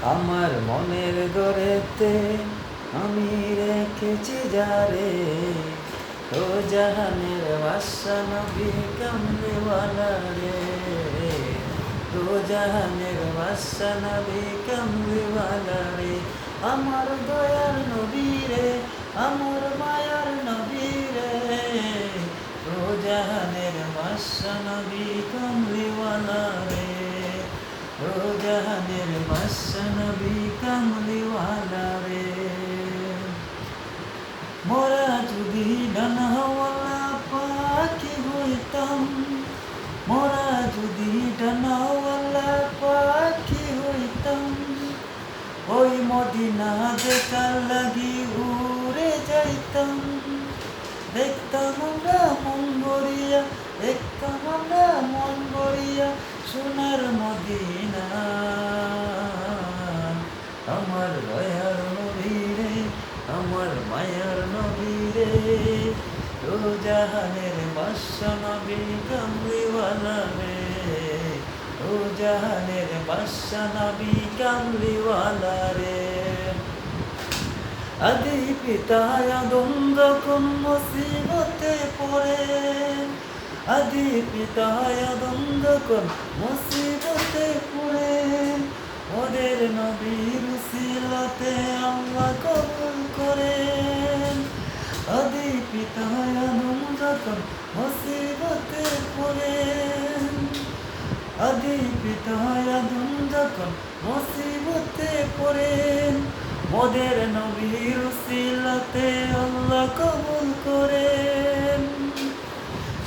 আমার মনের ঘরেতে আমি রেখেছি যারে, ও জাহানের বাদশা নবী কামলিওয়ালা রে, ও জাহানের বাদশা নবী কামলিওয়ালা রে। আমার দয়ার নবী রে, আমার মায়ার নবী রে, ও জাহানের বাদশা নবী কামলিওয়ালা রে, ও জাহানের বাদশা নবী কামলিওয়ালা রে। মোরা যদি ডানাওয়ালা পাখি হইতাম, মোরা যদি ডানাওয়ালা পাখি হইতাম, ওই মদিনা দেখার লাগি উড়ে যাইতাম। দেখতাম আমরা মন ভরিয়া, দেখতাম আমরা মন ভরিয়া সোনার মদিনা। আমার দয়ার নবী রে, আমার মায়ার নবী রে, ও জাহানের বাদশা নবী কামলিওয়ালা রে, ও জাহানের বাদশা নবী কামলিওয়ালা রে। আদি পিতা আদম যখন মুসিবতে পড়ে, আদি পিতা আদম যখন মুসিবতে পড়ে, ওদের নবীর উসিলাতে আল্লাহ কবুল করেন। আদি পিতা আদম যখন মুসিবতে পড়েন, আদি পিতা আদম যখন মুসিবতে পড়েন, মোদের নবীর উসিলাতে আল্লাহ কবুল করেন।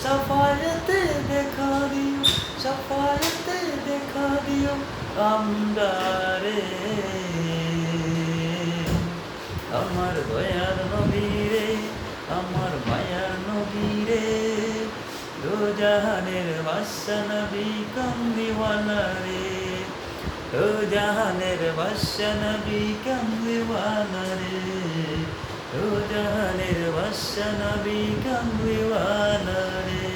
সাফায়েতে দেখা দিও, সাফায়েতে দেখা দিও আমদারে। আমার দয়ার নবী রে, আমার মায়ার নবী রে, ও জাহানের বাদশা নবী কামলিওয়ালা রে, ও জাহানের বাদশা নবী কামলিওয়ালা রে, ও জাহানের বাদশা নবী কামলিওয়ালা রে।